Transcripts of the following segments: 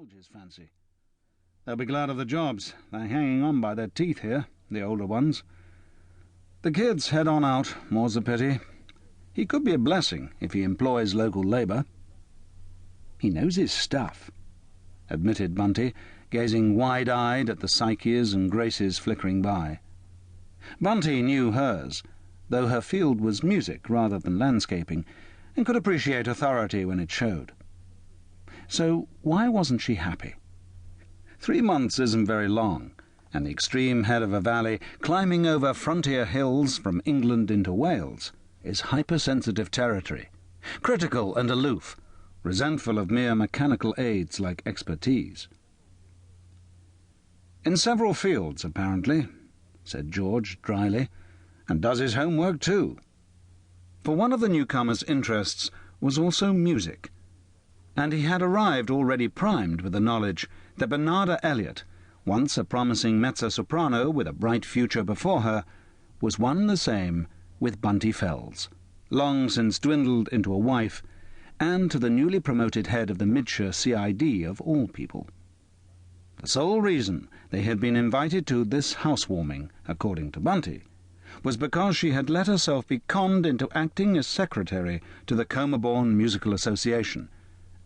indulge his fancy. They'll be glad of the jobs. They're hanging on by their teeth here, the older ones. The kids head on out, more's the pity. He could be a blessing if he employs local labour. He knows his stuff, admitted Bunty, gazing wide-eyed at the Psyches and Graces flickering by. Bunty knew hers, though her field was music rather than landscaping, and could appreciate authority when it showed. So why wasn't she happy? 3 months isn't very long, and the extreme head of a valley, climbing over frontier hills from England into Wales, is hypersensitive territory, critical and aloof, resentful of mere mechanical aids like expertise. In several fields, apparently, said George dryly, and does his homework too. For one of the newcomer's interests was also music, and he had arrived already primed with the knowledge that Bernarda Elliot, once a promising mezzo-soprano with a bright future before her, was one and the same with Bunty Fells, long since dwindled into a wife, and to the newly promoted head of the Midshire CID of all people. The sole reason they had been invited to this housewarming, according to Bunty, was because she had let herself be conned into acting as secretary to the Comerbourne Musical Association,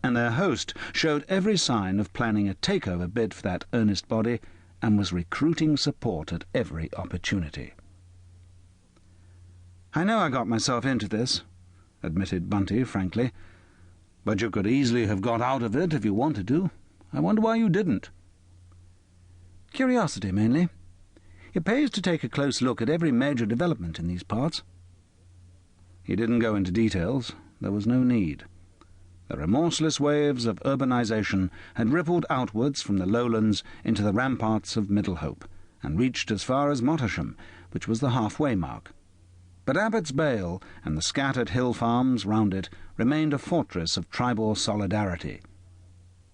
and their host showed every sign of planning a takeover bid for that earnest body, and was recruiting support at every opportunity. "I know I got myself into this," admitted Bunty frankly, "but you could easily have got out of it if you wanted to. I wonder why you didn't." "Curiosity, mainly. It pays to take a close look at every major development in these parts." He didn't go into details. There was no need. The remorseless waves of urbanization had rippled outwards from the lowlands into the ramparts of Middlehope, and reached as far as Mottersham, which was the halfway mark. But Abbott's Bale and the scattered hill farms round it remained a fortress of tribal solidarity.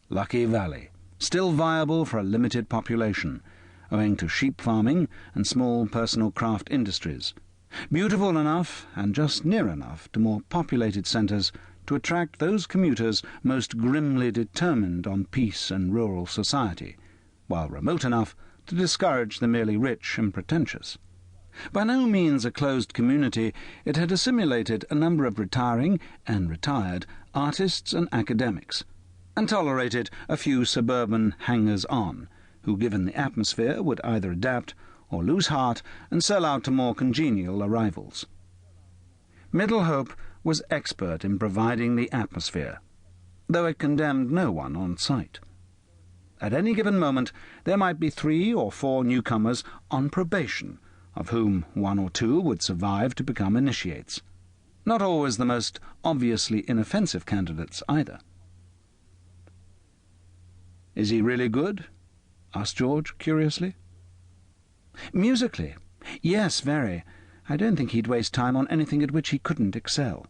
Lucky Valley, still viable for a limited population, owing to sheep farming and small personal craft industries, beautiful enough and just near enough to more populated centres to attract those commuters most grimly determined on peace and rural society, while remote enough to discourage the merely rich and pretentious. By no means a closed community, it had assimilated a number of retiring and retired artists and academics, and tolerated a few suburban hangers-on, who, given the atmosphere, would either adapt or lose heart and sell out to more congenial arrivals. Middlehope was expert in providing the atmosphere, though it condemned no one on sight. At any given moment there might be 3 or 4 newcomers on probation, of whom 1 or 2 would survive to become initiates. Not always the most obviously inoffensive candidates either. "Is he really good?" asked George curiously. "Musically? Yes, very. I don't think he'd waste time on anything at which he couldn't excel.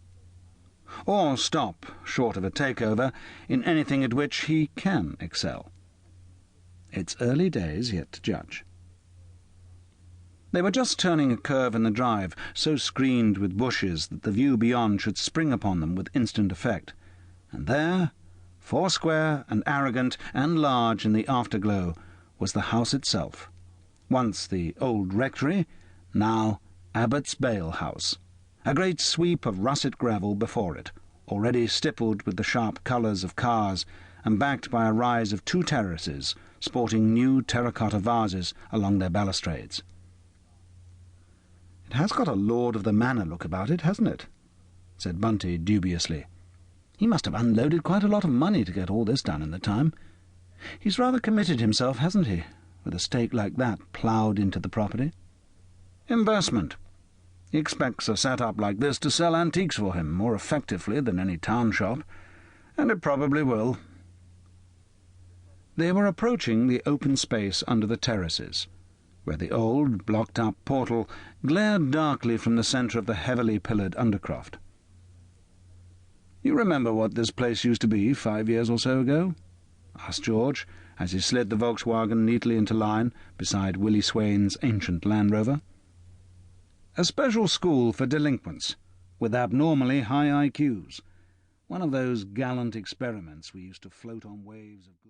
Or stop, short of a takeover, in anything at which he can excel. It's early days yet to judge." They were just turning a curve in the drive, so screened with bushes that the view beyond should spring upon them with instant effect, and there, foursquare and arrogant and large in the afterglow, was the house itself, once the old rectory, now Abbott's Bale House, a great sweep of russet gravel before it, already stippled with the sharp colours of cars, and backed by a rise of 2 terraces, sporting new terracotta vases along their balustrades. "It has got a lord of the manor look about it, hasn't it?" said Bunty dubiously. "He must have unloaded quite a lot of money to get all this done in the time. He's rather committed himself, hasn't he, with a stake like that ploughed into the property?" "Investment. He expects a set-up like this to sell antiques for him more effectively than any town shop, and it probably will." They were approaching the open space under the terraces, where the old, blocked-up portal glared darkly from the centre of the heavily pillared undercroft. "You remember what this place used to be 5 years or so ago?" asked George, as he slid the Volkswagen neatly into line beside Willie Swain's ancient Land Rover. "A special school for delinquents, with abnormally high IQs. One of those gallant experiments we used to float on waves of